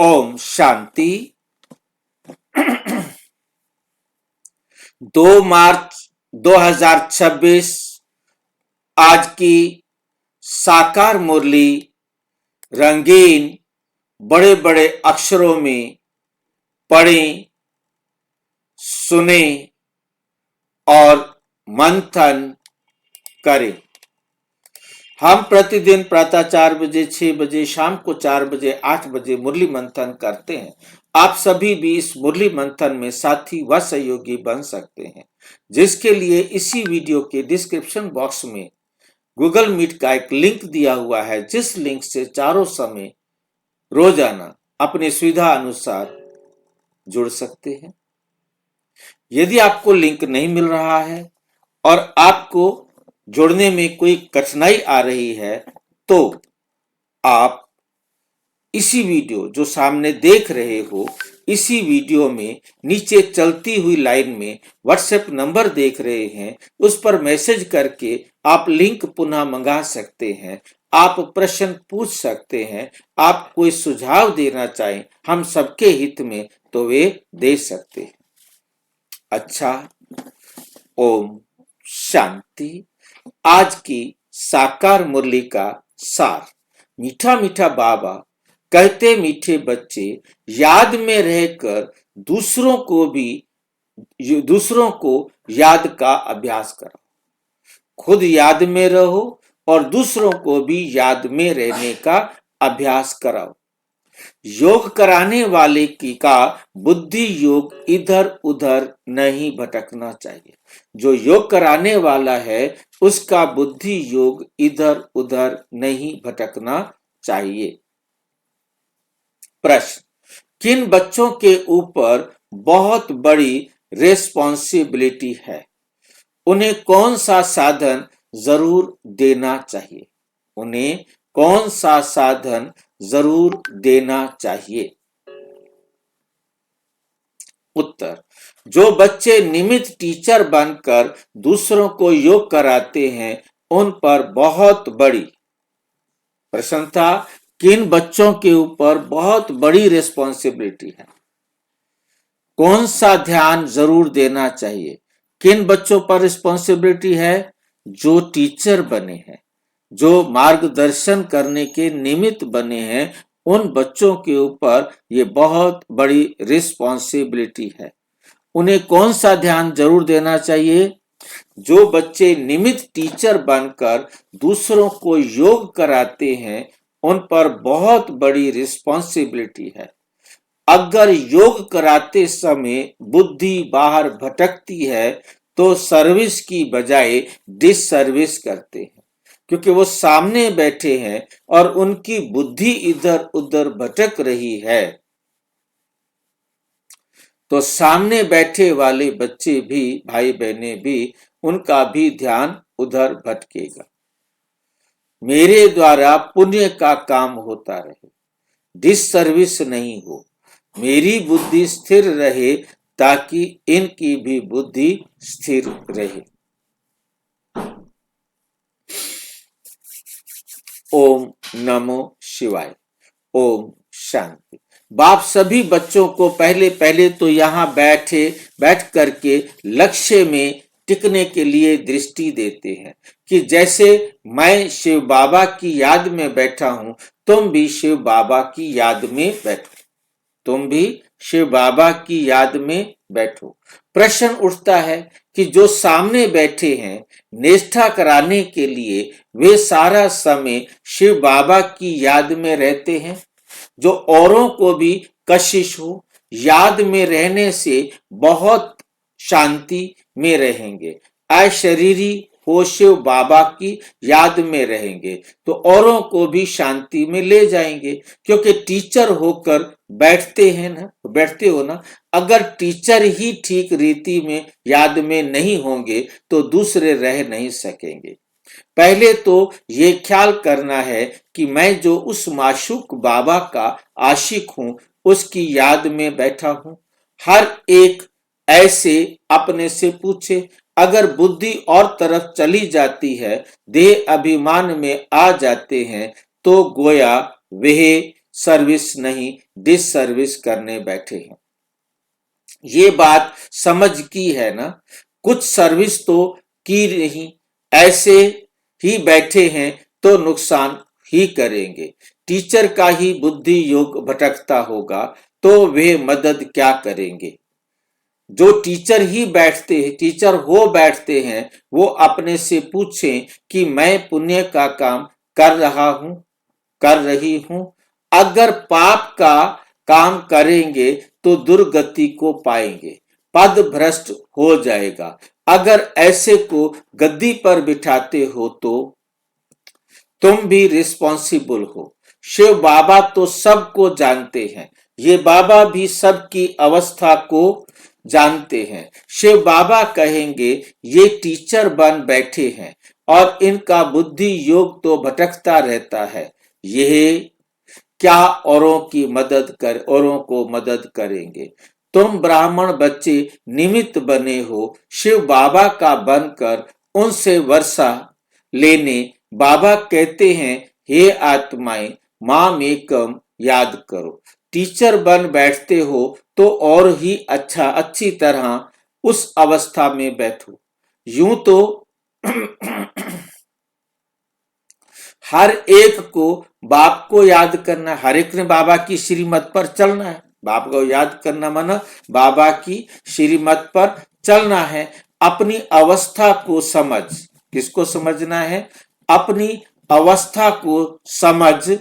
ओम शांति। 2 मार्च 2026 आज की साकार मुरली रंगीन बड़े बड़े अक्षरों में पढ़ें, सुने और मंथन करें। हम प्रतिदिन प्रातः 4 बजे, 6 बजे, शाम को 4 बजे, 8 बजे मुरली मंथन करते हैं। आप सभी भी इस मुरली मंथन में साथी व सहयोगी बन सकते हैं, जिसके लिए इसी वीडियो के डिस्क्रिप्शन बॉक्स में गूगल मीट का एक लिंक दिया हुआ है, जिस लिंक से चारों समय रोजाना अपनी सुविधा अनुसार जुड़ सकते हैं। यदि आपको लिंक नहीं मिल रहा है और आपको जोड़ने में कोई कठिनाई आ रही है, तो आप इसी वीडियो जो सामने देख रहे हो, इसी वीडियो में नीचे चलती हुई लाइन में व्हाट्सएप नंबर देख रहे हैं, उस पर मैसेज करके आप लिंक पुनः मंगा सकते हैं। आप प्रश्न पूछ सकते हैं, आप कोई सुझाव देना चाहें हम सबके हित में, तो वे दे सकते हैं। अच्छा, ओम शांति। आज की साकार मुरली का सार। मीठा मीठा बाबा कहते, मीठे बच्चे याद में रहकर दूसरों को याद का अभ्यास करो। खुद याद में रहो और दूसरों को भी याद में रहने का अभ्यास कराओ। योग कराने वाले का बुद्धि योग इधर उधर नहीं भटकना चाहिए। जो योग कराने वाला है उसका बुद्धि योग इधर उधर नहीं भटकना चाहिए। प्रश्न, किन बच्चों के ऊपर बहुत बड़ी रिस्पॉन्सिबिलिटी है? उन्हें कौन सा साधन जरूर देना चाहिए? उन्हें कौन सा साधन जरूर देना चाहिए? उत्तर, जो बच्चे नियमित टीचर बनकर दूसरों को योग कराते हैं, उन पर बहुत बड़ी। प्रश्न था, किन बच्चों के ऊपर बहुत बड़ी रिस्पॉन्सिबिलिटी है? कौन सा ध्यान जरूर देना चाहिए? किन बच्चों पर रिस्पॉन्सिबिलिटी है? जो टीचर बने हैं, जो मार्गदर्शन करने के निमित्त बने हैं, उन बच्चों के ऊपर ये बहुत बड़ी रिस्पॉन्सिबिलिटी है। उन्हें कौन सा ध्यान जरूर देना चाहिए? जो बच्चे नियमित टीचर बनकर दूसरों को योग कराते हैं, उन पर बहुत बड़ी रिस्पॉन्सिबिलिटी है। अगर योग कराते समय बुद्धि बाहर भटकती है, तो सर्विस की बजाय डिससर्विस करते हैं, क्योंकि वो सामने बैठे हैं और उनकी बुद्धि इधर उधर भटक रही है, तो सामने बैठे वाले बच्चे भी, भाई बहने भी, उनका भी ध्यान उधर भटकेगा। मेरे द्वारा पुण्य का काम होता रहे, डिससर्विस नहीं हो, मेरी बुद्धि स्थिर रहे, ताकि इनकी भी बुद्धि स्थिर रहे। ओम नमो शिवाय। ओम शांति। बाप सभी बच्चों को पहले तो यहाँ बैठ करके लक्ष्य में टिकने के लिए दृष्टि देते हैं कि जैसे मैं शिव बाबा की याद में बैठा हूं, तुम भी शिव बाबा की याद में बैठो। तुम भी शिव बाबा की याद में बैठो। प्रश्न उठता है कि जो सामने बैठे हैं, निष्ठा कराने के लिए वे सारा समय शिव बाबा की याद में रहते हैं। जो औरों को भी कशिश हो, याद में रहने से बहुत शांति में रहेंगे। अशरीरी हो शिव बाबा की याद में रहेंगे तो औरों को भी शांति में ले जाएंगे, क्योंकि टीचर होकर बैठते हो ना। अगर टीचर ही ठीक रीति में याद में नहीं होंगे तो दूसरे रह नहीं सकेंगे। पहले तो ये ख्याल करना है कि मैं जो उस माशूक बाबा का आशिक हूं, उसकी याद में बैठा हूं। हर एक ऐसे अपने से पूछे, अगर बुद्धि और तरफ चली जाती है, देह अभिमान में आ जाते हैं, तो गोया वह सर्विस नहीं, डिस सर्विस करने बैठे हैं। ये बात समझ की है ना। कुछ सर्विस तो की नहीं, ऐसे ही बैठे हैं तो नुकसान ही करेंगे। टीचर का ही बुद्धि योग भटकता होगा तो वे मदद क्या करेंगे। जो टीचर ही बैठते हैं, टीचर हो बैठते हैं, वो अपने से पूछें कि मैं पुण्य का काम कर रहा हूं, कर रही हूं। अगर पाप का काम करेंगे तो दुर्गति को पाएंगे, पद भ्रष्ट हो जाएगा। अगर ऐसे को गद्दी पर बिठाते हो तो तुम भी रिस्पॉन्सिबल हो। शिव बाबा तो सबको जानते हैं, ये बाबा भी सबकी अवस्था को जानते हैं। शिव बाबा कहेंगे ये टीचर बन बैठे हैं और इनका बुद्धि योग तो भटकता रहता है, यह क्या औरों को मदद करेंगे। तुम ब्राह्मण बच्चे निमित्त बने हो शिव बाबा का बनकर उनसे वर्षा लेने। बाबा कहते हैं हे आत्माएं माम एकम याद करो। टीचर बन बैठते हो तो और ही अच्छी तरह उस अवस्था में बैठो। यूं तो हर एक को बाप को याद करना, हर एक ने बाबा की श्रीमत पर चलना है। बाप को याद करना माना बाबा की श्रीमत पर चलना है। अपनी अवस्था को समझ, किसको समझना है, अपनी अवस्था को समझ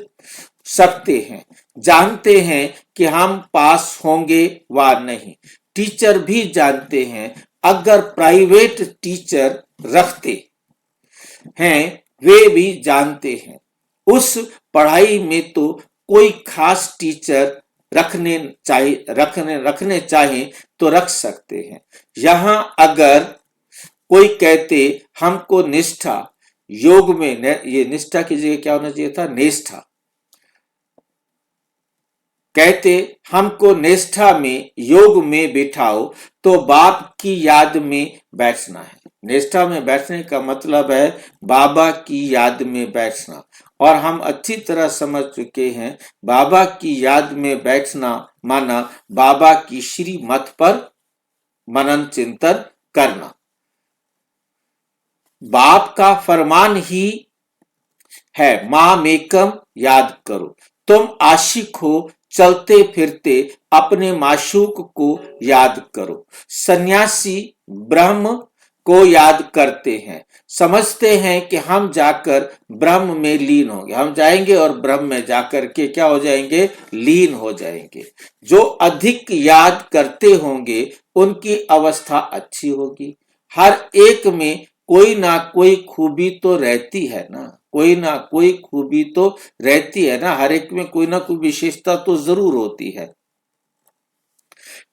सकते हैं, जानते हैं कि हम पास होंगे व नहीं। टीचर भी जानते हैं, अगर प्राइवेट टीचर रखते हैं वे भी जानते हैं उस पढ़ाई में तो कोई खास टीचर रखने चाहे तो रख सकते हैं। यहां अगर कोई कहते हमको निष्ठा योग में, ये निष्ठा की जगह क्या होना चाहिए था, निष्ठा, कहते हमको निष्ठा में योग में बिठाओ तो बाप की याद में बैठना है। निष्ठा में बैठने का मतलब है बाबा की याद में बैठना, और हम अच्छी तरह समझ चुके हैं बाबा की याद में बैठना माना बाबा की श्री मत पर मनन चिंतन करना। बाप का फरमान ही है माम एकम याद करो। तुम आशिक हो चलते फिरते अपने माशूक को याद करो। सन्यासी ब्रह्म को याद करते हैं, समझते हैं कि हम जाकर ब्रह्म में लीन होंगे। हम जाएंगे और ब्रह्म में जाकर के क्या हो जाएंगे, लीन हो जाएंगे। जो अधिक याद करते होंगे उनकी अवस्था अच्छी होगी। हर एक में कोई ना कोई खूबी तो रहती है ना, कोई ना कोई खूबी तो रहती है ना, हर एक में कोई ना कोई विशेषता तो जरूर होती है।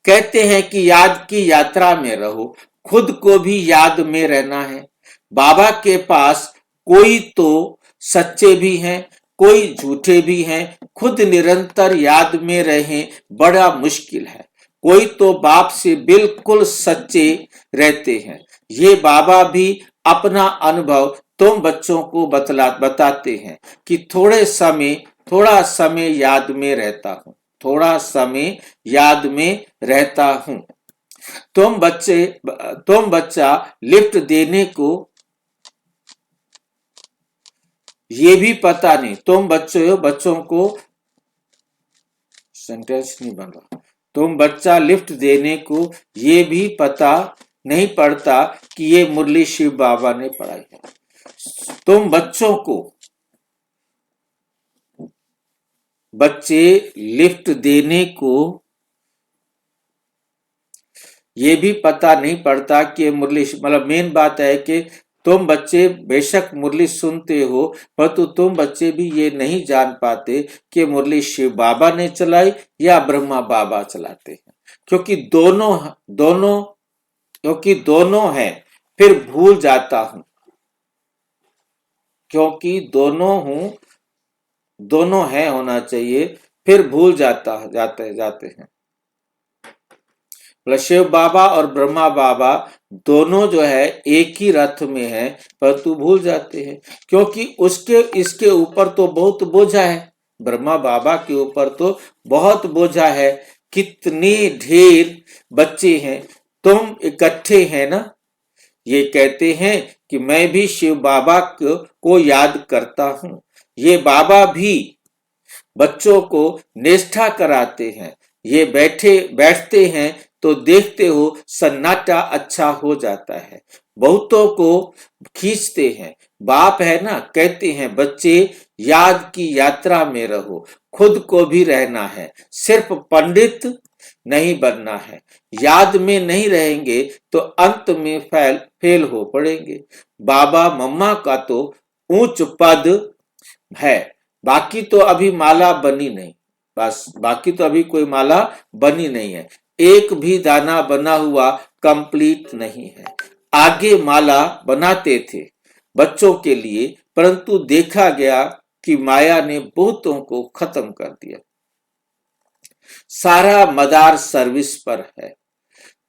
कहते हैं कि याद की यात्रा में रहो, खुद को भी याद में रहना है। बाबा के पास कोई तो सच्चे भी हैं, कोई झूठे भी हैं। खुद निरंतर याद में रहें बड़ा मुश्किल है। कोई तो बाप से बिल्कुल सच्चे रहते हैं। ये बाबा भी अपना अनुभव तुम बच्चों को बताते हैं कि थोड़ा समय याद में रहता हूं, थोड़ा समय याद में रहता हूं। तुम बच्चा लिफ्ट देने को ये भी पता नहीं, तुम बच्चों को सेंटेंस नहीं बन रहा। तुम बच्चा लिफ्ट देने को ये भी पता नहीं पड़ता कि ये मुरली शिव बाबा ने पढ़ाई है। तुम बच्चे लिफ्ट देने को ये भी पता नहीं पड़ता कि मुरली, मतलब मेन बात है कि तुम बच्चे बेशक मुरली सुनते हो, परंतु तुम बच्चे भी ये नहीं जान पाते कि मुरली शिव बाबा ने चलाई या ब्रह्मा बाबा चलाते हैं। क्योंकि दोनों हैं, फिर भूल जाता हूं, क्योंकि दोनों है होना चाहिए, फिर भूल जाते हैं। शिव बाबा और ब्रह्मा बाबा दोनों जो है एक ही रथ में है, परंतु भूल जाते हैं क्योंकि इसके ऊपर तो बहुत बोझा है। ब्रह्मा बाबा के ऊपर तो बहुत बोझा है, कितने ढेर बच्चे हैं, तुम इकट्ठे हैं ना। ये कहते हैं कि मैं भी शिव बाबा को याद करता हूं। ये बाबा भी बच्चों को निष्ठा कराते हैं। ये बैठते हैं तो देखते हो सन्नाटा अच्छा हो जाता है, बहुतों को खींचते हैं। बाप है ना, कहते हैं बच्चे याद की यात्रा में रहो, खुद को भी रहना है, सिर्फ पंडित नहीं बनना है। याद में नहीं रहेंगे तो अंत में फेल हो पड़ेंगे। बाबा मम्मा का तो ऊंच पद है, बाकी तो अभी माला बनी नहीं, बस बाकी तो अभी कोई माला बनी नहीं है, एक भी दाना बना हुआ कंप्लीट नहीं है। आगे माला बनाते थे बच्चों के लिए, परंतु देखा गया कि माया ने बहुतों को खत्म कर दिया। सारा मदार सर्विस पर है,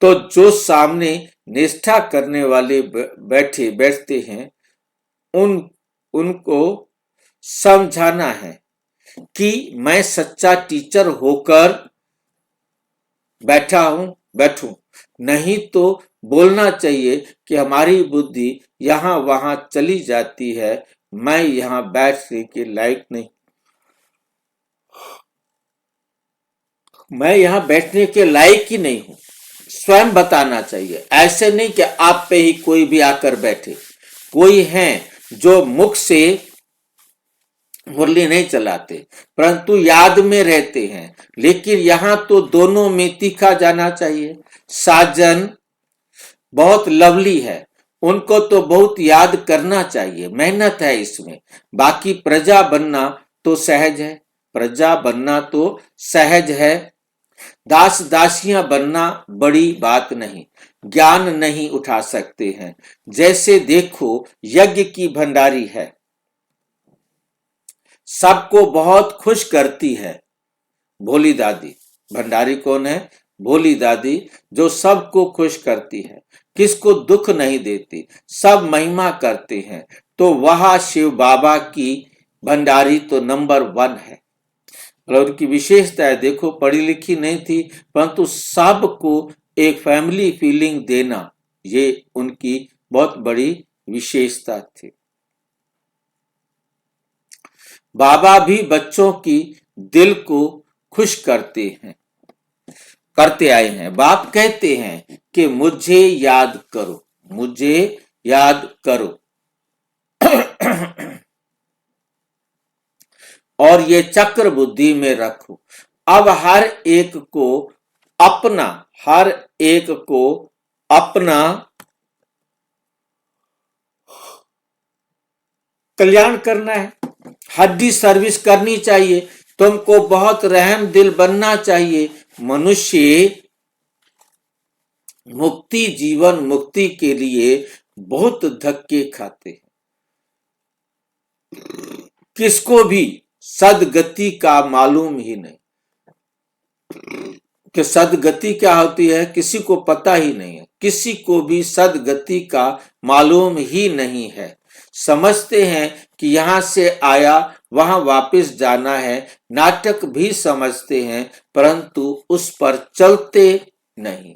तो जो सामने निष्ठा करने वाले बैठते हैं उनको समझाना है कि मैं सच्चा टीचर होकर बैठूं, नहीं तो बोलना चाहिए कि हमारी बुद्धि यहां वहां चली जाती है, मैं यहां बैठने के लायक नहीं, मैं यहां बैठने के लायक ही नहीं हूं। स्वयं बताना चाहिए, ऐसे नहीं कि आप पे ही कोई भी आकर बैठे। कोई हैं जो मुख से मुरली नहीं चलाते परंतु याद में रहते हैं, लेकिन यहां तो दोनों में तीखा जाना चाहिए। साजन बहुत लवली है, उनको तो बहुत याद करना चाहिए, मेहनत है इसमें। बाकी प्रजा बनना तो सहज है, प्रजा बनना तो सहज है। दास दासियां बनना बड़ी बात नहीं, ज्ञान नहीं उठा सकते हैं। जैसे देखो यज्ञ की भंडारी है, सबको बहुत खुश करती है भोली दादी। भंडारी कौन है? भोली दादी, जो सबको खुश करती है, किसको दुख नहीं देती, सब महिमा करते हैं। तो वह शिव बाबा की भंडारी तो नंबर 1 है। और उनकी विशेषता है, देखो पढ़ी लिखी नहीं थी परंतु सबको एक फैमिली फीलिंग देना, ये उनकी बहुत बड़ी विशेषता थी। बाबा भी बच्चों की दिल को खुश करते आए हैं। बाप कहते हैं कि मुझे याद करो, मुझे याद करो और ये चक्र बुद्धि में रखो। अब हर एक को अपना कल्याण करना है, हड्डी सर्विस करनी चाहिए, तुमको बहुत रहम दिल बनना चाहिए। मनुष्य मुक्ति, जीवन मुक्ति के लिए बहुत धक्के खाते हैं। किसको भी सदगति का मालूम ही नहीं कि सदगति क्या होती है, किसी को पता ही नहीं है, किसी को भी सदगति का मालूम ही नहीं है। समझते हैं कि यहां से आया वहां वापस जाना है, नाटक भी समझते हैं परंतु उस पर चलते नहीं।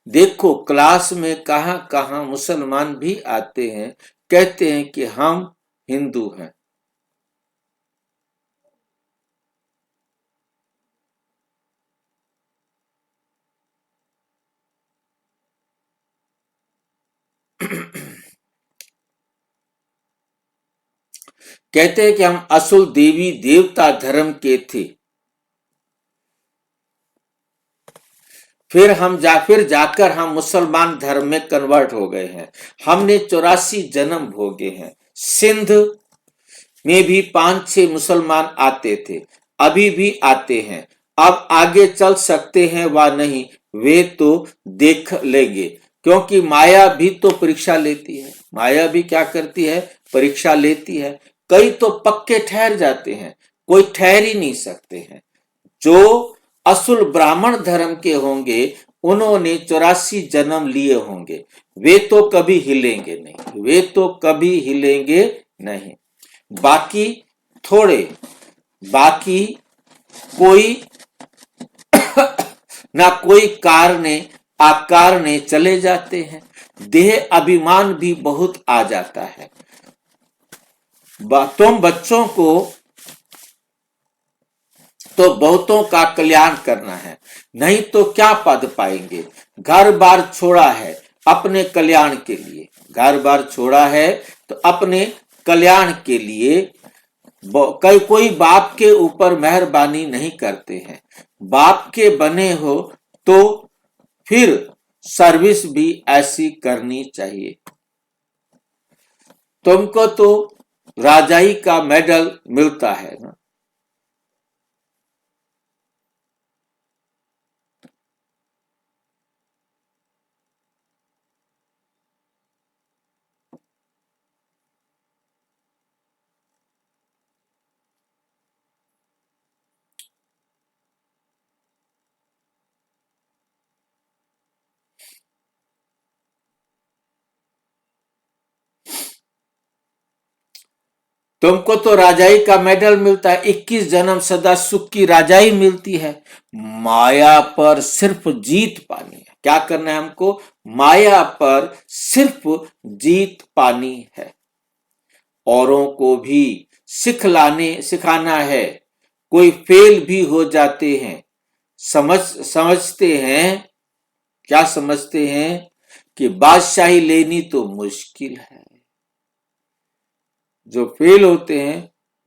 देखो क्लास में कहां कहां मुसलमान भी आते हैं, कहते हैं कि हम हिंदू हैं। कहते हैं कि हम असुल देवी देवता धर्म के थे, फिर जाकर हम मुसलमान धर्म में कन्वर्ट हो गए हैं। हमने 84 जन्म भोगे हैं। सिंध में भी 5-6 मुसलमान आते थे, अभी भी आते हैं। अब आगे चल सकते हैं व नहीं वे तो देख लेंगे, क्योंकि माया भी तो परीक्षा लेती है। माया भी क्या करती है? परीक्षा लेती है। कई तो पक्के ठहर जाते हैं, कोई ठहर ही नहीं सकते हैं। जो असुल ब्राह्मण धर्म के होंगे उन्होंने 84 जन्म लिए होंगे, वे तो कभी हिलेंगे नहीं, वे तो कभी हिलेंगे नहीं। बाकी थोड़े बाकी कोई ना कोई कारणे आकारणे चले जाते हैं। देह अभिमान भी बहुत आ जाता है। तुम बच्चों को तो बहुतों का कल्याण करना है, नहीं तो क्या पद पाएंगे। घर बार छोड़ा है अपने कल्याण के लिए, घर बार छोड़ा है तो अपने कल्याण के लिए। कोई बाप के ऊपर मेहरबानी नहीं करते हैं। बाप के बने हो तो फिर सर्विस भी ऐसी करनी चाहिए। तुमको तो राजाई का मेडल मिलता है ना। तुमको तो राजाई का मेडल मिलता है, 21 जन्म सदा सुख की राजाई मिलती है। माया पर सिर्फ जीत पानी है। क्या करना है हमको? माया पर सिर्फ जीत पानी है। औरों को भी सिखाना है। कोई फेल भी हो जाते हैं। समझते हैं, क्या समझते हैं कि बादशाही लेनी तो मुश्किल है। जो फेल होते हैं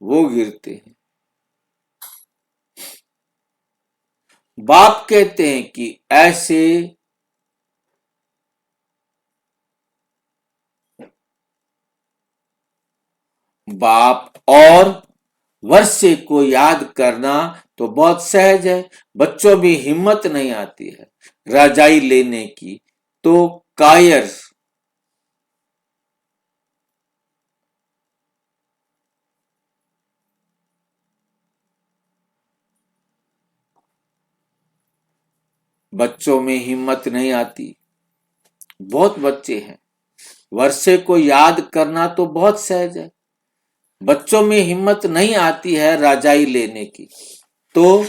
वो गिरते हैं। बाप कहते हैं कि ऐसे बाप और वर्षे को याद करना तो बहुत सहज है। बच्चों में हिम्मत नहीं आती है राजाई लेने की, तो कायर बच्चों में हिम्मत नहीं आती। बहुत बच्चे हैं, वर्षे को याद करना तो बहुत सहज है। बच्चों में हिम्मत नहीं आती है राजाई लेने की, तो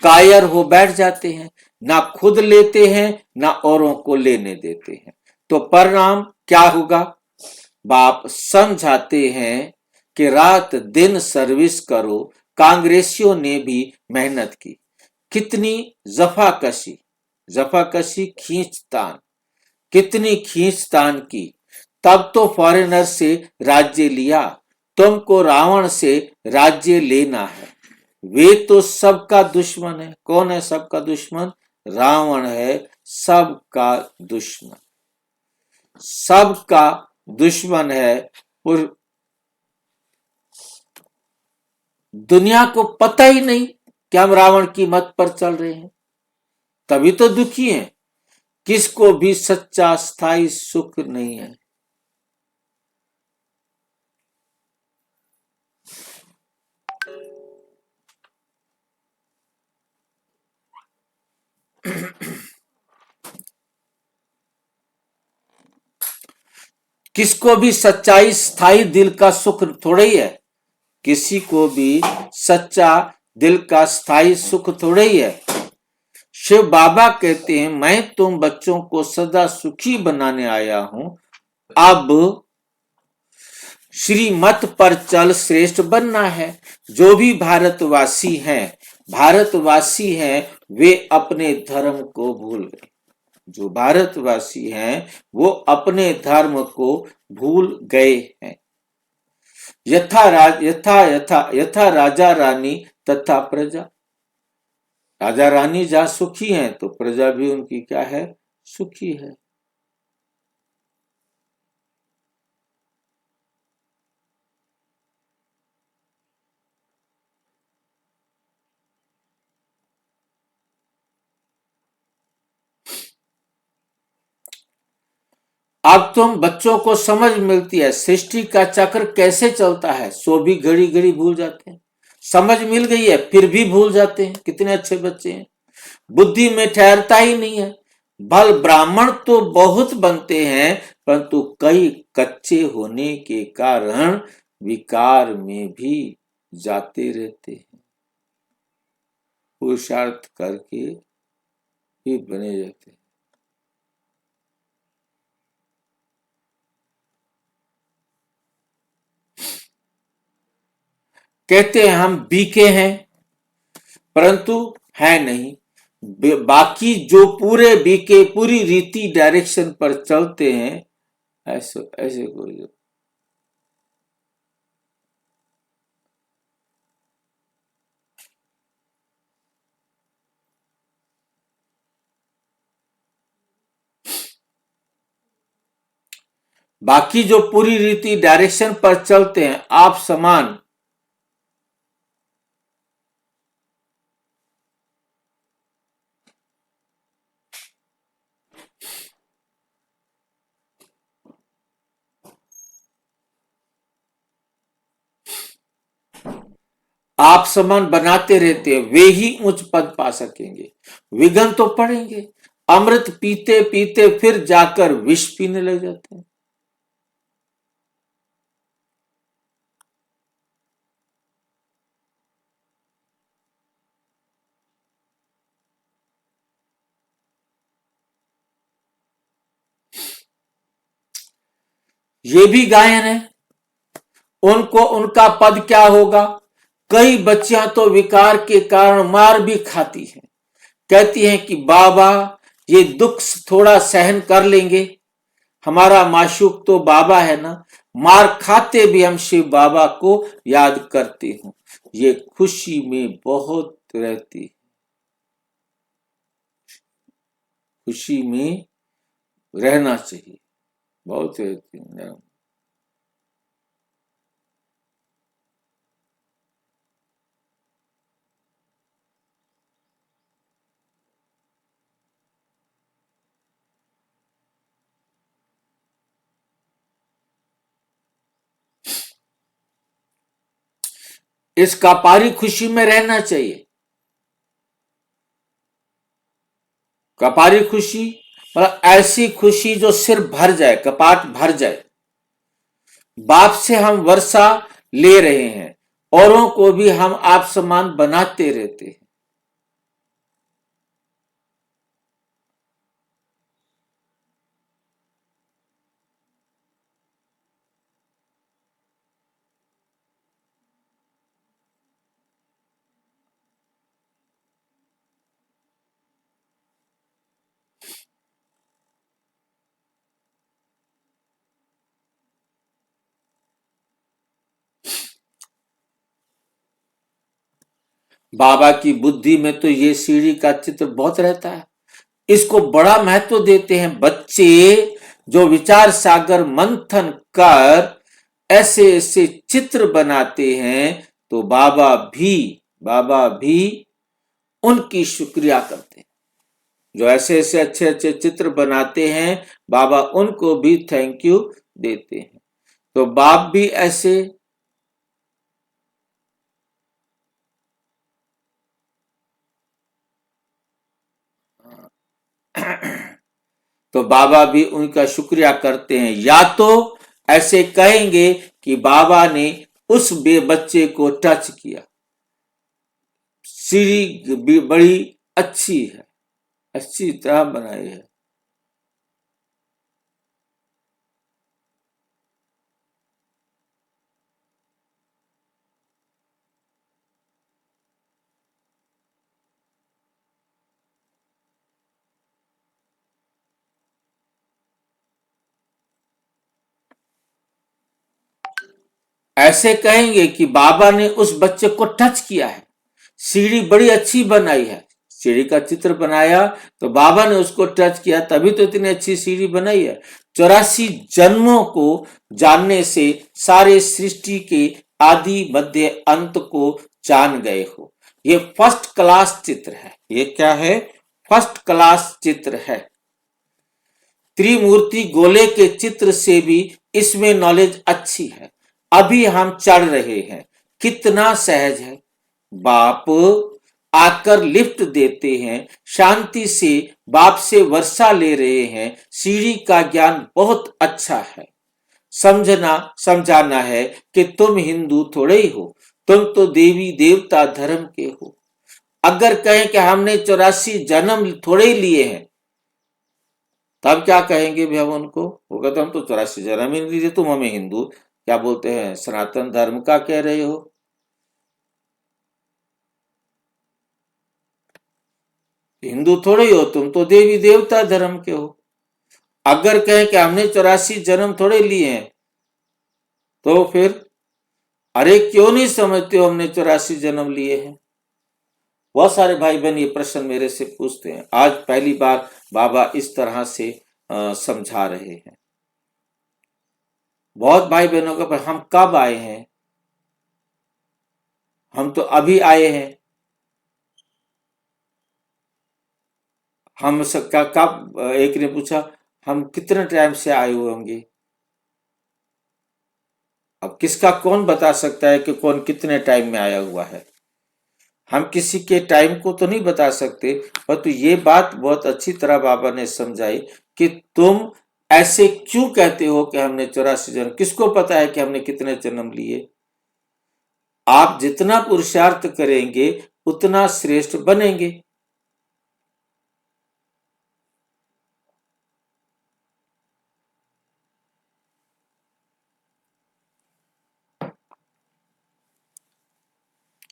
कायर हो बैठ जाते हैं। ना खुद लेते हैं ना औरों को लेने देते हैं, तो परिणाम क्या होगा? बाप समझाते हैं कि रात दिन सर्विस करो। कांग्रेसियों ने भी मेहनत की, कितनी जफाकशी खींचतान, कितनी खींचतान की, तब तो फॉरेनर से राज्य लिया। तुमको रावण से राज्य लेना है। वे तो सबका दुश्मन है। कौन है सबका दुश्मन? रावण है सबका दुश्मन, सबका दुश्मन है। और दुनिया को पता ही नहीं कि हम रावण की मत पर चल रहे हैं, तभी तो दुखी हैं। किसको भी सच्चा स्थायी सुख नहीं है। किसको भी सच्चाई स्थायी दिल का सुख थोड़ा ही है। किसी को भी सच्चा दिल का स्थायी सुख थोड़ा ही है। शिव बाबा कहते हैं, मैं तुम बच्चों को सदा सुखी बनाने आया हूं। अब श्रीमत पर चल श्रेष्ठ बनना है। जो भी भारतवासी हैं वे अपने धर्म को भूल गए। जो भारतवासी हैं वो अपने धर्म को भूल गए हैं। यथा राजा रानी तथा प्रजा। राजा रानी जहां सुखी हैं तो प्रजा भी उनकी क्या है? सुखी है। अब तुम बच्चों को समझ मिलती है सृष्टि का चक्र कैसे चलता है, सो भी घड़ी घड़ी भूल जाते हैं। समझ मिल गई है फिर भी भूल जाते हैं। कितने अच्छे बच्चे हैं, बुद्धि में ठहरता ही नहीं है। भल ब्राह्मण तो बहुत बनते हैं, परंतु कई कच्चे होने के कारण विकार में भी जाते रहते हैं। पुरुषार्थ करके ही बने जाते हैं। कहते हैं हम बीके हैं, परंतु है नहीं। बाकी जो पूरे बीके पूरी रीति डायरेक्शन पर चलते हैं, ऐसे ऐसे कोई। बाकी जो पूरी रीति डायरेक्शन पर चलते हैं, आप समान। आप समान बनाते रहते हैं, वे ही उच्च पद पा सकेंगे। विघ्न तो पड़ेंगे। अमृत पीते पीते फिर जाकर विष पीने लग जाते हैं। ये भी गायन है। उनको उनका पद क्या होगा। कई बच्चियां तो विकार के कारण मार भी खाती हैं। कहती हैं कि बाबा ये दुख थोड़ा सहन कर लेंगे, हमारा माशूक तो बाबा है ना। मार खाते भी हम शिव बाबा को याद करते हूं। ये खुशी में बहुत रहती, खुशी में रहना चाहिए, बहुत रहती है। इस कपारी खुशी में रहना चाहिए। कपारी खुशी मतलब ऐसी खुशी जो सिर भर जाए, कपाट भर जाए। बाप से हम वर्षा ले रहे हैं, औरों को भी हम आप समान बनाते रहते हैं। बाबा की बुद्धि में तो ये सीढ़ी का चित्र बहुत रहता है। इसको बड़ा महत्व देते हैं बच्चे, जो विचार सागर मंथन कर ऐसे ऐसे चित्र बनाते हैं, तो बाबा भी उनकी शुक्रिया करते हैं। जो ऐसे ऐसे अच्छे अच्छे चित्र बनाते हैं, बाबा उनको भी थैंक यू देते हैं। तो बाप भी ऐसे तो बाबा भी उनका शुक्रिया करते हैं। या तो ऐसे कहेंगे कि बाबा ने उस बच्चे को टच किया, सीढ़ी बड़ी अच्छी है, अच्छी तरह बनाई है। ऐसे कहेंगे कि बाबा ने उस बच्चे को टच किया है, सीढ़ी बड़ी अच्छी बनाई है। सीढ़ी का चित्र बनाया तो बाबा ने उसको टच किया, तभी तो इतनी अच्छी सीढ़ी बनाई है। 84 जन्मों को जानने से सारे सृष्टि के आदि मध्य अंत को जान गए हो। ये फर्स्ट क्लास चित्र है। ये क्या है? फर्स्ट क्लास चित्र है। त्रिमूर्ति गोले के चित्र से भी इसमें नॉलेज अच्छी है। अभी हम चढ़ रहे हैं, कितना सहज है। बाप आकर लिफ्ट देते हैं, शांति से बाप से वर्षा ले रहे हैं। सीढ़ी का ज्ञान बहुत अच्छा है। समझना समझाना है कि तुम हिंदू थोड़े ही हो, तुम तो देवी देवता धर्म के हो। अगर कहें कि हमने 84 जन्म थोड़े ही लिए हैं, तब क्या कहेंगे भी हम उनको? वो कहते हम तो 84 जन्म ही नहीं लिए, तुम हमें हिंदू क्या बोलते हैं, सनातन धर्म का कह रहे हो? हिंदू थोड़े ही हो, तुम तो देवी देवता धर्म के हो। अगर कहें कि हमने 84 जन्म थोड़े लिए हैं, तो फिर अरे क्यों नहीं समझते हो हमने 84 जन्म लिए हैं? बहुत सारे भाई बहन ये प्रश्न मेरे से पूछते हैं। आज पहली बार बाबा इस तरह से समझा रहे हैं। बहुत भाई बहनों का हम कब आए हैं? हम तो अभी आए हैं। हम सबका कब, एक ने पूछा हम कितने टाइम से आए हुए होंगे? अब किसका कौन बता सकता है कि कौन कितने टाइम में आया हुआ है? हम किसी के टाइम को तो नहीं बता सकते, परंतु ये बात बहुत अच्छी तरह बाबा ने समझाई कि तुम ऐसे क्यों कहते हो कि हमने 84 जन्म, किसको पता है कि हमने कितने जन्म लिए? आप जितना पुरुषार्थ करेंगे उतना श्रेष्ठ बनेंगे।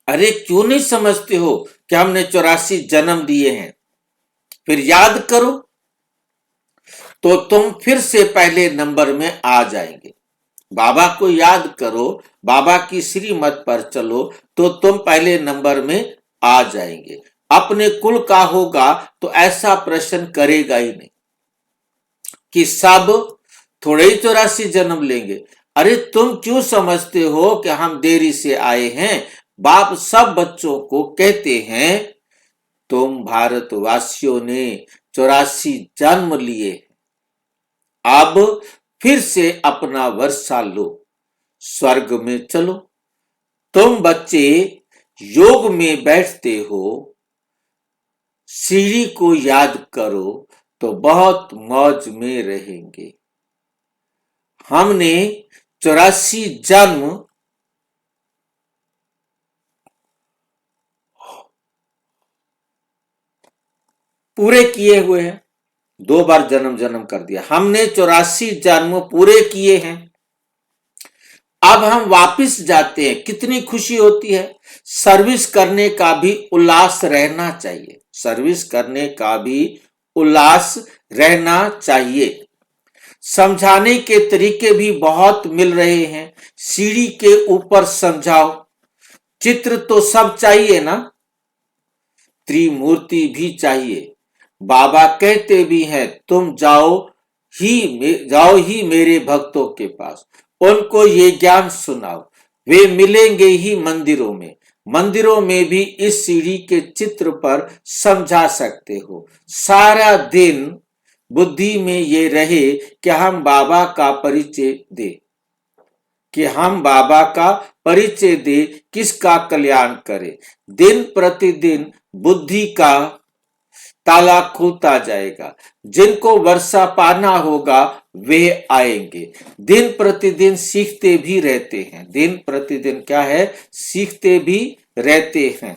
अरे क्यों नहीं समझते हो कि हमने 84 जन्म लिए हैं? फिर याद करो तो तुम फिर से पहले नंबर में आ जाएंगे। बाबा को याद करो, बाबा की श्रीमत पर चलो तो तुम पहले नंबर में आ जाएंगे। अपने कुल का होगा तो ऐसा प्रश्न करेगा ही नहीं कि सब थोड़े ही 84 जन्म लेंगे। अरे तुम क्यों समझते हो कि हम देरी से आए हैं? बाप सब बच्चों को कहते हैं तुम भारतवासियों ने 84 जन्म लिए, अब फिर से अपना वर्षा लो, स्वर्ग में चलो। तुम बच्चे योग में बैठते हो, सीढ़ी को याद करो तो बहुत मौज में रहेंगे। हमने 84 जन्म पूरे किए हुए हैं। 2 बार जन्म जन्म कर दिया, हमने 84 जन्म पूरे किए हैं। अब हम वापिस जाते हैं, कितनी खुशी होती है। सर्विस करने का भी उल्लास रहना चाहिए, सर्विस करने का भी उल्लास रहना चाहिए। समझाने के तरीके भी बहुत मिल रहे हैं। सीढ़ी के ऊपर समझाओ, चित्र तो सब चाहिए ना, त्रिमूर्ति भी चाहिए। बाबा कहते भी हैं तुम जाओ ही मेरे भक्तों के पास, उनको ये ज्ञान सुनाओ, वे मिलेंगे ही मंदिरों में। मंदिरों में भी इस सीढ़ी के चित्र पर समझा सकते हो। सारा दिन बुद्धि में ये रहे कि हम बाबा का परिचय दे, कि हम बाबा का परिचय दे, किसका कल्याण करें। दिन प्रतिदिन बुद्धि का ताला खुलता जाएगा। जिनको वर्षा पाना होगा वे आएंगे। दिन प्रतिदिन सीखते भी रहते हैं, दिन प्रतिदिन क्या है, सीखते भी रहते हैं।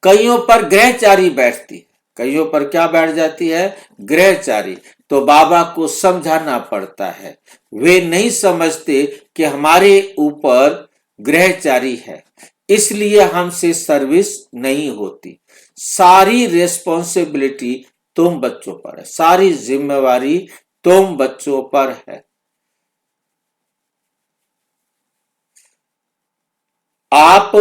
कईयों पर ग्रहचारी बैठती है, कईयों पर क्या बैठ जाती है, ग्रहचारी। तो बाबा को समझाना पड़ता है, वे नहीं समझते कि हमारे ऊपर ग्रहचारी है, इसलिए हमसे सर्विस नहीं होती। सारी रेस्पॉन्सिबिलिटी तुम बच्चों पर है, सारी जिम्मेवारी तुम बच्चों पर है। आप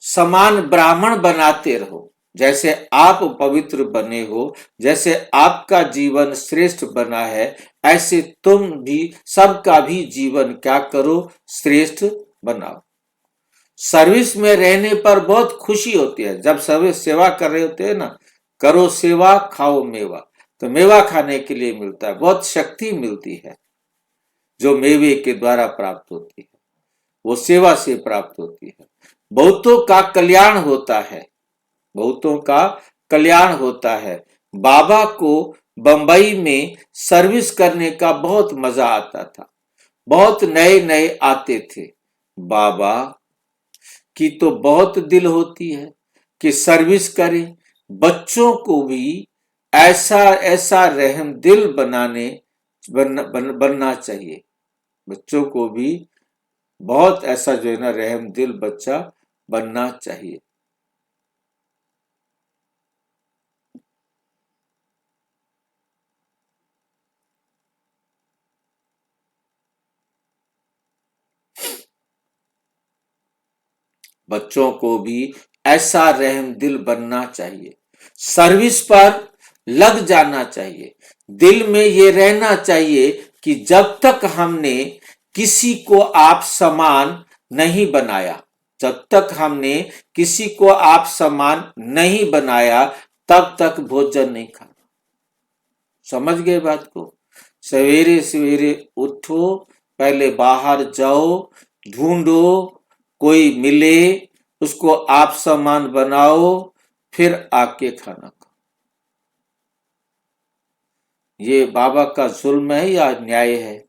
समान ब्राह्मण बनाते रहो, जैसे आप पवित्र बने हो, जैसे आपका जीवन श्रेष्ठ बना है, ऐसे तुम भी सबका भी जीवन क्या करो, श्रेष्ठ बनाओ। सर्विस में रहने पर बहुत खुशी होती है। जब सर्विस सेवा कर रहे होते हैं ना, करो सेवा खाओ मेवा, तो मेवा खाने के लिए मिलता है, बहुत शक्ति मिलती है जो मेवे के द्वारा प्राप्त होती है, वो सेवा से प्राप्त होती है। बहुतों का कल्याण होता है, बहुतों का कल्याण होता है। बाबा को बंबई में सर्विस करने का बहुत मजा आता था, बहुत नए नए आते थे। बाबा की तो बहुत दिल होती है कि सर्विस करें। बच्चों को भी ऐसा ऐसा रहम दिल बनना चाहिए। बच्चों को भी बहुत ऐसा जो है ना रहम दिल बच्चा बनना चाहिए। बच्चों को भी ऐसा रहम दिल बनना चाहिए। सर्विस पर लग जाना चाहिए। दिल में ये रहना चाहिए कि जब तक हमने किसी को आप समान नहीं बनाया, जब तक हमने किसी को आप समान नहीं बनाया, तब तक भोजन नहीं खाना। समझ गए बात को? सवेरे सवेरे उठो, पहले बाहर जाओ, ढूंढो, कोई मिले, उसको आप समान बनाओ, फिर आके खाना खाओ। ये बाबा का जुल्म है या न्याय है?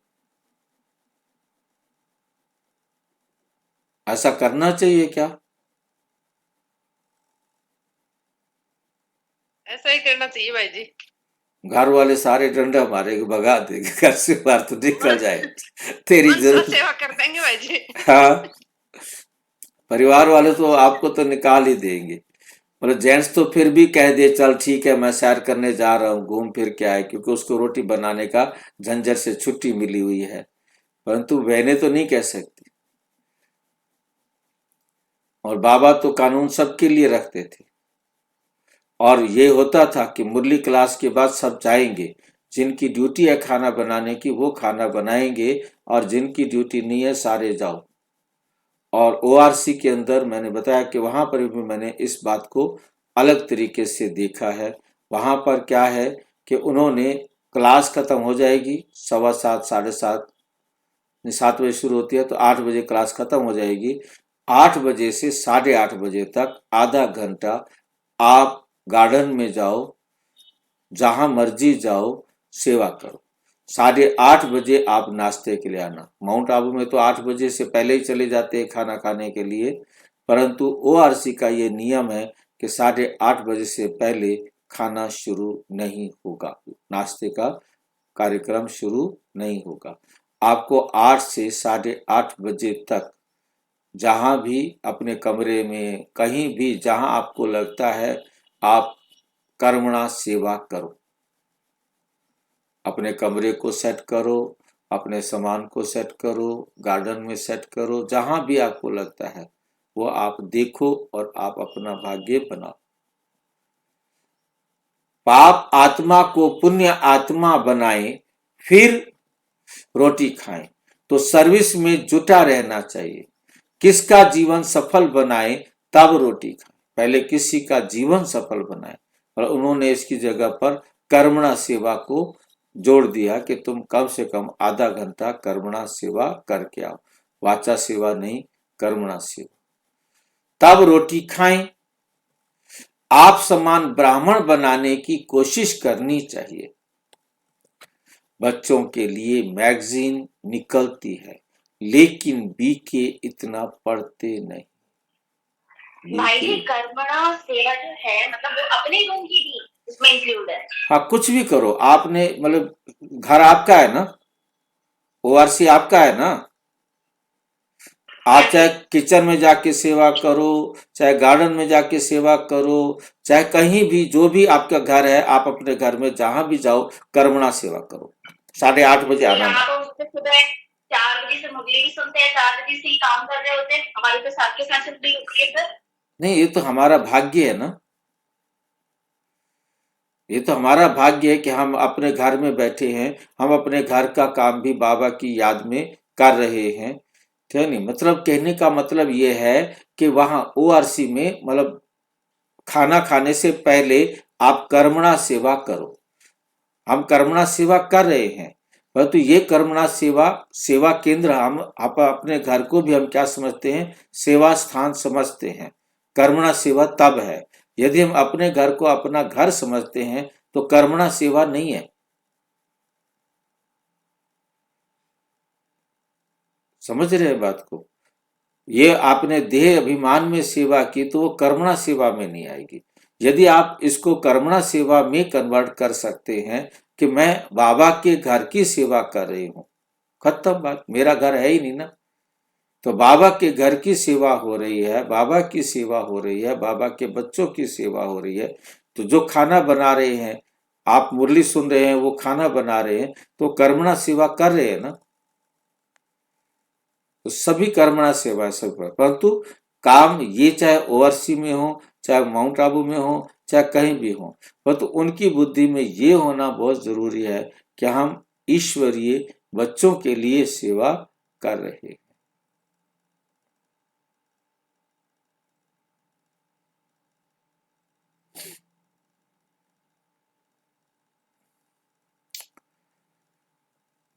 ऐसा करना चाहिए क्या? ऐसा ही करना चाहिए भाई जी। घर वाले सारे डंडा मारेंगे, भगा देंगे घर से बाहर, तो निकल जाए तेरी मन सा जरूरत। सेवा कर देंगे भाई जी। हाँ, परिवार वाले तो आपको तो निकाल ही देंगे। मतलब जेंट्स तो फिर भी कह दे चल ठीक है मैं सैर करने जा रहा हूँ, घूम फिर के आए, क्योंकि उसको रोटी बनाने का झंझट से छुट्टी मिली हुई है। परंतु बहनें तो नहीं कह सकती। और बाबा तो कानून सबके लिए रखते थे। और ये होता था कि मुरली क्लास के बाद सब जाएंगे, जिनकी ड्यूटी है खाना बनाने की वो खाना बनाएंगे, और जिनकी ड्यूटी नहीं है सारे जाओ। और ओआरसी के अंदर मैंने बताया कि वहां पर भी मैंने इस बात को अलग तरीके से देखा है। वहां पर क्या है कि उन्होंने क्लास खत्म हो जाएगी 7:15 7:30, 7 बजे शुरू होती है तो 8 बजे क्लास खत्म हो जाएगी। 8 बजे से 8:30 बजे तक आधा घंटा आप गार्डन में जाओ, जहां मर्जी जाओ, सेवा करो। 8:30 बजे आप नाश्ते के लिए आना। माउंट आबू में तो 8 बजे से पहले ही चले जाते हैं खाना खाने के लिए, परंतु ओआरसी का ये नियम है कि 8:30 बजे से पहले खाना शुरू नहीं होगा, नाश्ते का कार्यक्रम शुरू नहीं होगा। आपको 8 से 8:30 बजे तक जहां भी अपने कमरे में कहीं भी जहां आपको लगता है आप कर्मणा सेवा करो। अपने कमरे को सेट करो, अपने सामान को सेट करो, गार्डन में सेट करो, जहां भी आपको लगता है वो आप देखो और आप अपना भाग्य बनाओ। पाप आत्मा को पुण्य आत्मा बनाए, फिर रोटी खाएं। तो सर्विस में जुटा रहना चाहिए। किसका जीवन सफल बनाए तब रोटी खाएं, पहले किसी का जीवन सफल बनाए। और उन्होंने इसकी जगह पर कर्मणा सेवा को जोड़ दिया कि तुम कम से कम आधा घंटा कर्मणा सेवा करके आओ। वाचा सेवा नहीं, कर्मणा सेवा, तब रोटी खाएं। आप समान ब्राह्मण बनाने की कोशिश करनी चाहिए। बच्चों के लिए मैगजीन निकलती है, लेकिन बीके इतना पढ़ते नहीं। भाई जी कर्मणा सेवा जो है मतलब वो अपने रूम की भी इसमें इंक्लूड है। हाँ, कुछ भी करो आपने, मतलब घर आपका है ना, ओआरसी आपका है ना। आप चाहे किचन में जाके सेवा करो, चाहे गार्डन में जाके सेवा करो, चाहे कहीं भी जो भी आपका घर है, आप अपने घर में जहां भी जाओ कर्मणा सेवा करो। 8:30 बजे आना। यहाँ तो उससे सुबह 4 बजे से मुरली भी सुनते हैं, 4 बजे से ही काम कर रहे होते हैं, हमारे तो साथ के साथ चलती होती है सर। नहीं, ये तो हमारा भाग्य है ना, ये तो हमारा भाग्य है कि हम अपने घर में बैठे हैं, हम अपने घर का काम भी बाबा की याद में कर रहे हैं। ठीक है नहीं, मतलब कहने का मतलब ये है कि वहां ओआरसी में मतलब खाना खाने से पहले आप कर्मणा सेवा करो। हम कर्मणा सेवा कर रहे हैं, परंतु ये कर्मणा सेवा सेवा केंद्र हम अपने घर को भी हम क्या समझते हैं, सेवा स्थान समझते हैं। कर्मणा सेवा तब है यदि हम अपने घर को अपना घर समझते हैं, तो कर्मणा सेवा नहीं है। समझ रहे हैं बात को? ये आपने देह अभिमान में सेवा की तो वो कर्मणा सेवा में नहीं आएगी। यदि आप इसको कर्मणा सेवा में कन्वर्ट कर सकते हैं कि मैं बाबा के घर की सेवा कर रही हूं, खत्म बात, मेरा घर है ही नहीं ना। तो बाबा के घर की सेवा हो रही है, बाबा की सेवा हो रही है, बाबा के बच्चों की सेवा हो रही है। तो जो खाना बना रहे हैं, आप मुरली सुन रहे हैं, वो खाना बना रहे हैं, तो कर्मणा सेवा कर रहे हैं ना। तो सभी कर्मणा सेवा है सब, परंतु काम ये चाहे ओवरसी में हो, चाहे माउंट आबू में हो, चाहे कहीं भी हो, परंतु उनकी बुद्धि में ये होना बहुत जरूरी है कि हम ईश्वरीय बच्चों के लिए सेवा कर रहे हैं।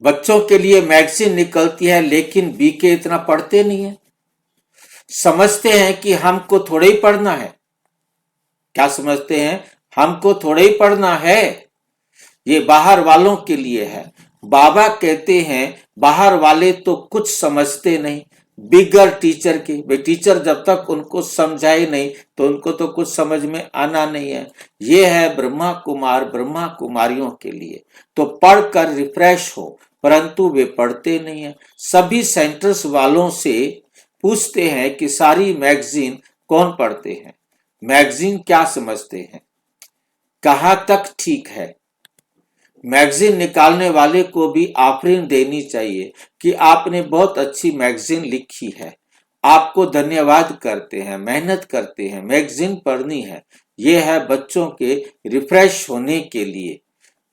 बच्चों के लिए मैगजीन निकलती है, लेकिन बीके इतना पढ़ते नहीं है। समझते हैं कि हमको थोड़े ही पढ़ना है। क्या समझते हैं? हमको थोड़े ही पढ़ना है, ये बाहर वालों के लिए है। बाबा कहते हैं बाहर वाले तो कुछ समझते नहीं, बिगर टीचर के। वे टीचर जब तक उनको समझाए नहीं तो उनको तो कुछ समझ में आना नहीं है। ये है ब्रह्मा कुमार ब्रह्मा कुमारियों के लिए, तो पढ़कर रिफ्रेश हो, परंतु वे पढ़ते नहीं है। सभी सेंटर्स वालों से पूछते हैं कि सारी मैगजीन कौन पढ़ते हैं, मैगजीन क्या समझते हैं, कहां तक ठीक है। मैगजीन निकालने वाले को भी आफरीन देनी चाहिए कि आपने बहुत अच्छी मैगजीन लिखी है, आपको धन्यवाद करते हैं, मेहनत करते हैं, मैगजीन पढ़नी है। यह है बच्चों के रिफ्रेश होने के लिए।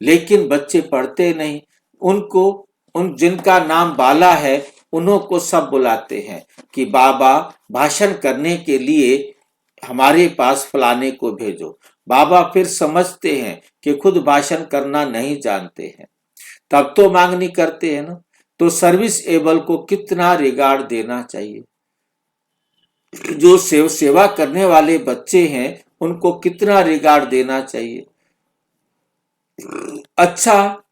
लेकिन बच्चे पढ़ते नहीं। उनको, उन जिनका नाम बाला है, उन्हों को सब बुलाते हैं कि बाबा भाषण करने के लिए हमारे पास फलाने को भेजो। बाबा फिर समझते हैं कि खुद भाषण करना नहीं जानते हैं, तब तो मांगनी करते हैं ना। तो सर्विस एबल को कितना रिगार्ड देना चाहिए। जो सेवा करने वाले बच्चे हैं उनको कितना रिगार्ड देना चाहिए। अच्छा,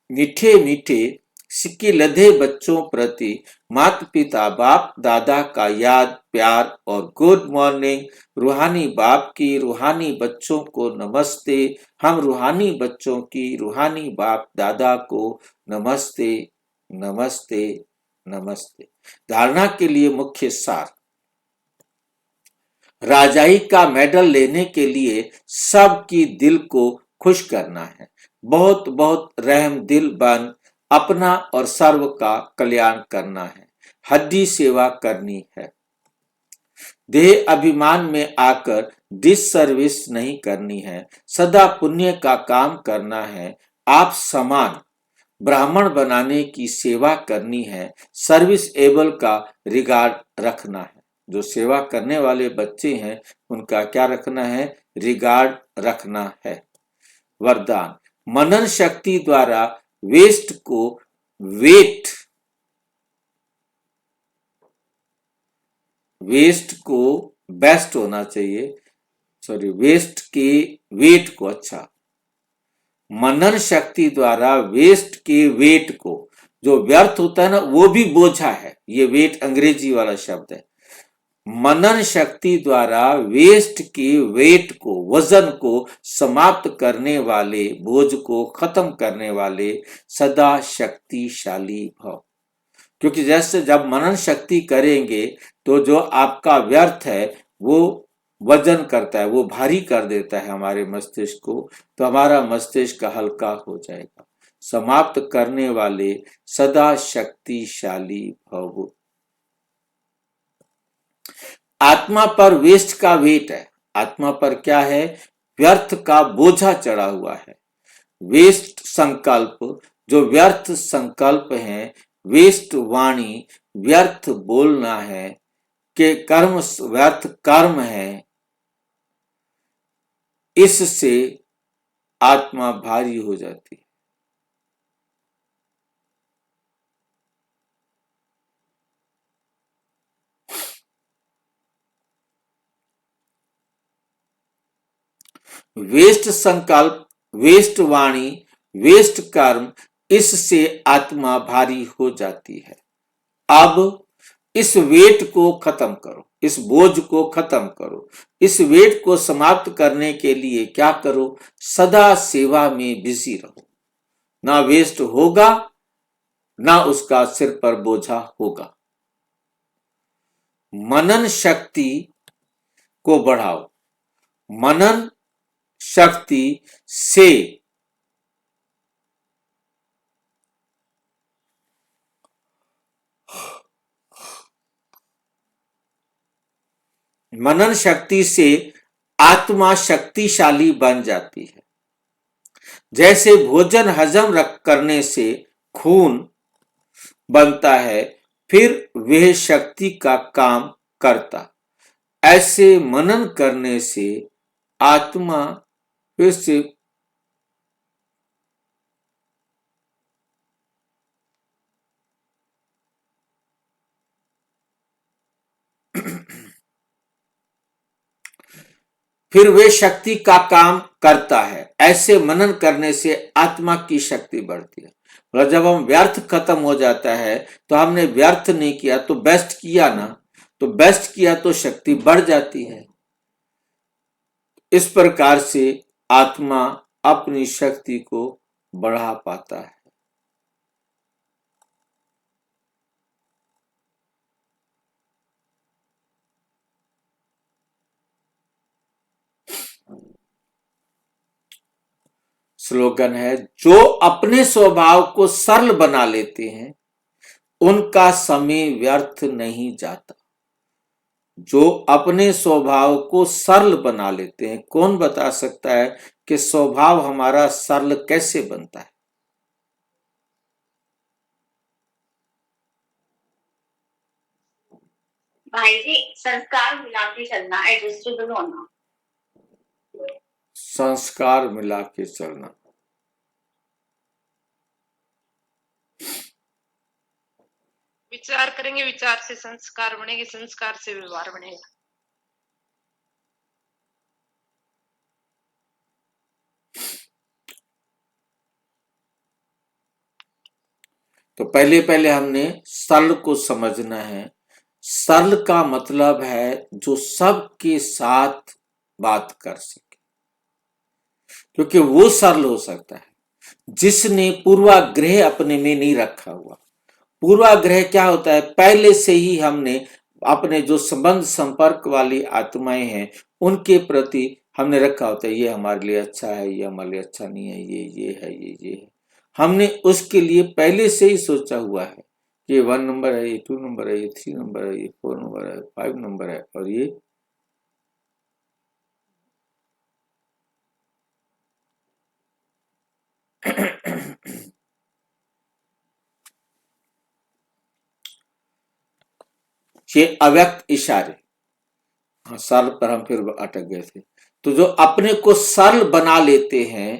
मीठे मीठे सिक्के लदे बच्चों प्रति माता पिता बाप दादा का याद प्यार और गुड मॉर्निंग। रूहानी बाप की रूहानी बच्चों को नमस्ते। हम रूहानी बच्चों की रूहानी बाप दादा को नमस्ते नमस्ते नमस्ते। धारणा के लिए मुख्य सार, राजाई का मेडल लेने के लिए सबकी दिल को खुश करना है। बहुत बहुत रहम दिल बन अपना और सर्व का कल्याण करना है। हड्डी सेवा करनी है। देह अभिमान में आकर डिससर्विस नहीं करनी है। सदा पुण्य का काम करना है। आप समान ब्राह्मण बनाने की सेवा करनी है। सर्विस एबल का रिगार्ड रखना है। जो सेवा करने वाले बच्चे हैं उनका क्या रखना है? रिगार्ड रखना है। वरदान, मनन शक्ति द्वारा वेस्ट को वेट, वेस्ट को बेस्ट होना चाहिए, सॉरी, वेस्ट के वेट को, अच्छा, मनन शक्ति द्वारा वेस्ट के वेट को, जो व्यर्थ होता है ना वो भी बोझा है। ये वेट अंग्रेजी वाला शब्द है। मनन शक्ति द्वारा वेस्ट के वेट को, वजन को समाप्त करने वाले, बोझ को खत्म करने वाले सदा शक्तिशाली भव। क्योंकि जैसे जब मनन शक्ति करेंगे तो जो आपका व्यर्थ है वो वजन करता है, वो भारी कर देता है हमारे मस्तिष्क को, तो हमारा मस्तिष्क हल्का हो जाएगा। समाप्त करने वाले सदा शक्तिशाली भव। आत्मा पर वेस्ट का वेट है। आत्मा पर क्या है? व्यर्थ का बोझा चढ़ा हुआ है। वेस्ट संकल्प, जो व्यर्थ संकल्प हैं, वेस्ट वाणी, व्यर्थ बोलना है, के कर्म व्यर्थ कर्म है, इससे आत्मा भारी हो जाती है। वेस्ट संकल्प, वेस्ट वाणी, वेस्ट कर्म, इससे आत्मा भारी हो जाती है। अब इस वेट को खत्म करो, इस बोझ को खत्म करो। इस वेट को समाप्त करने के लिए क्या करो, सदा सेवा में बिजी रहो। ना वेस्ट होगा, ना उसका सिर पर बोझा होगा। मनन शक्ति को बढ़ाओ। मनन शक्ति से मनन शक्ति से आत्मा शक्तिशाली बन जाती है। जैसे भोजन हजम करने से खून बनता है, फिर वह शक्ति का काम करता, ऐसे मनन करने से आत्मा फिर से फिर वे शक्ति का काम करता है। ऐसे मनन करने से आत्मा की शक्ति बढ़ती है। और जब हम व्यर्थ खत्म हो जाता है तो हमने व्यर्थ नहीं किया तो बेस्ट किया ना, तो बेस्ट किया तो शक्ति बढ़ जाती है। इस प्रकार से आत्मा अपनी शक्ति को बढ़ा पाता है। स्लोगन है, जो अपने स्वभाव को सरल बना लेते हैं उनका समय व्यर्थ नहीं जाता। जो अपने स्वभाव को सरल बना लेते हैं, कौन बता सकता है कि स्वभाव हमारा सरल कैसे बनता है? भाई जी, संस्कार मिला के चलना, एडजस्टेबल होना। संस्कार मिला के चलना। विचार करेंगे, विचार से संस्कार बनेंगे, संस्कार से व्यवहार बनेगा। तो पहले हमने सरल को समझना है। सरल का मतलब है जो सबके साथ बात कर सके, क्योंकि वो सरल हो सकता है जिसने पूर्वाग्रह अपने में नहीं रखा हुआ। पूर्वाग्रह क्या होता है, पहले से ही हमने अपने जो संबंध संपर्क वाली आत्माएं हैं उनके प्रति हमने रखा होता है, ये हमारे लिए अच्छा है, ये हमारे लिए अच्छा नहीं है, ये है, ये है। हमने उसके लिए पहले से ही सोचा हुआ है कि ये 1 नंबर है, ये 2 नंबर है, ये 3 नंबर है, ये 4 नंबर है, 5 नंबर है, और ये ये अव्यक्त इशारे। हाँ, सरल पर हम फिर अटक गए थे। तो जो अपने को सरल बना लेते हैं,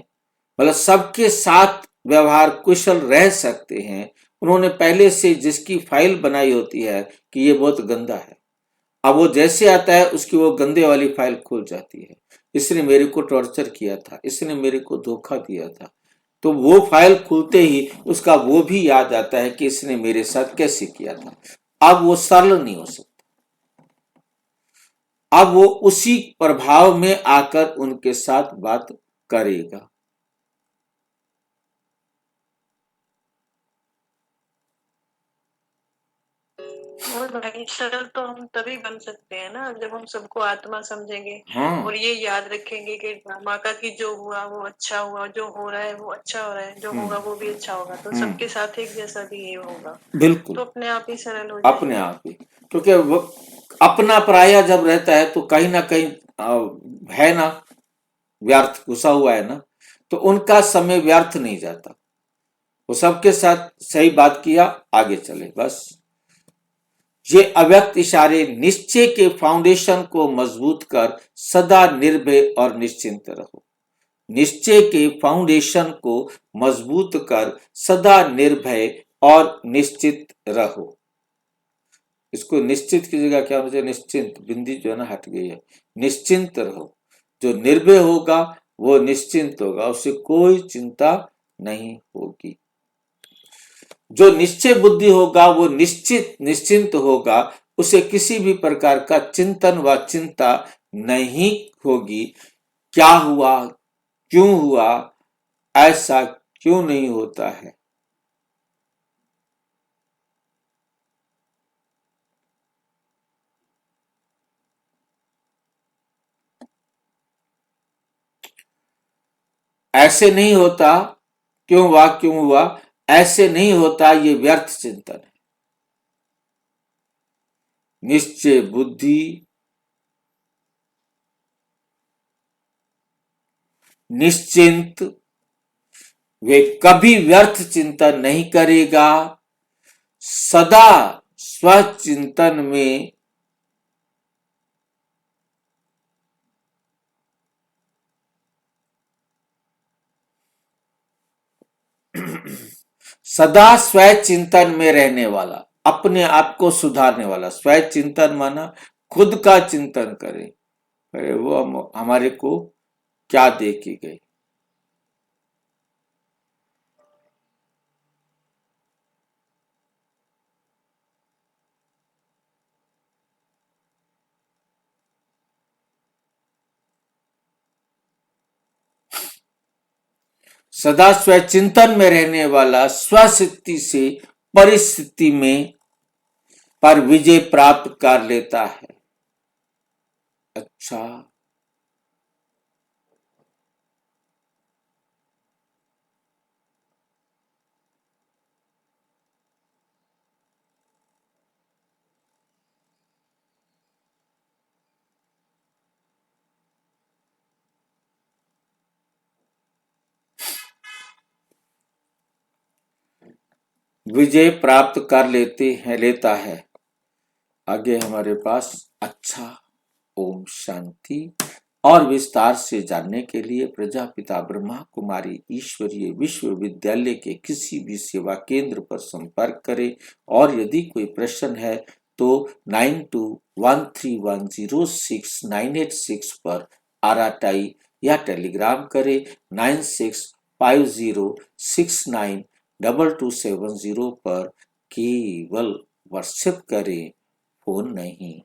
मतलब सबके साथ व्यवहार कुशल रह सकते हैं, उन्होंने पहले से जिसकी फाइल बनाई होती है कि ये बहुत गंदा है, अब वो जैसे आता है उसकी वो गंदे वाली फाइल खुल जाती है। इसने मेरे को टॉर्चर किया था, इसने मेरे को धोखा दिया था, तो वो फाइल खुलते ही उसका वो भी याद आता है कि इसने मेरे साथ कैसे किया था। अब वो सरल नहीं हो सकता, अब वो उसी प्रभाव में आकर उनके साथ बात करेगा। और भाई, सरल तो हम तभी बन सकते हैं ना जब हम सबको आत्मा समझेंगे। हाँ। और ये याद रखेंगे कि माता की जो हुआ वो अच्छा हुआ, जो हो रहा है वो अच्छा हो रहा है, जो होगा वो भी अच्छा होगा, तो सबके साथ एक जैसा भी ये होगा, बिल्कुल, तो अपने आप ही सरल हो अपने जाएगा। आप ही। क्योंकि वो अपना पराया जब रहता है तो कहीं ना कहीं है ना, व्यर्थ घुसा हुआ है ना, तो उनका समय व्यर्थ नहीं जाता। वो सबके साथ सही बात किया, आगे चले बस। ये अव्यक्त इशारे निश्चय के फाउंडेशन को मजबूत कर सदा निर्भय और निश्चिंत रहो। निश्चय के फाउंडेशन को मजबूत कर सदा निर्भय और निश्चित रहो। इसको निश्चित की जगह क्या होना चाहिए, निश्चिंत, बिंदी जो है ना हट गई है। निश्चिंत रहो। जो निर्भय होगा वो निश्चिंत होगा, उसे कोई चिंता नहीं होगी। जो निश्चय बुद्धि होगा वो निश्चिंत होगा, उसे किसी भी प्रकार का चिंतन व चिंता नहीं होगी। क्या हुआ, क्यों हुआ, ऐसा क्यों नहीं होता है। ऐसे नहीं होता, क्यों हुआ, ऐसे नहीं होता, ये व्यर्थ चिंतन है। निश्चय बुद्धि निश्चिंत, वे कभी व्यर्थ चिंतन नहीं करेगा, सदा स्वचिंतन में सदा स्वय चिंतन में रहने वाला, अपने आप को सुधारने वाला। स्वय चिंतन माना खुद का चिंतन करे, अरे वो हमारे को क्या दे के गए। सदा स्वय चिंतन में रहने वाला स्वसिद्धि से परिस्थिति में पर विजय प्राप्त कर लेता है। अच्छा, विजय प्राप्त कर लेता है। आगे हमारे पास अच्छा, ओम शांति। और विस्तार से जानने के लिए प्रजापिता ब्रह्मा कुमारी ईश्वरीय विश्वविद्यालय के किसी भी सेवा केंद्र पर संपर्क करें। और यदि कोई प्रश्न है तो 9213106986 पर आरआरटाई या टेलीग्राम करें। 9650692270 पर केवल व्हाट्सएप करें, फोन नहीं।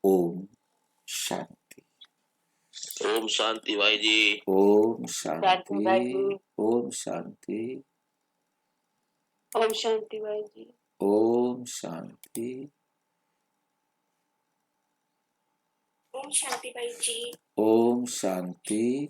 ओम शांति। ओम शांति भाई जी। ओम शांति भाई शांति। जी। ओम शांति। ओम शांति भाई जी। ओम शांति। ओम शांति भाई जी। ओम शांति।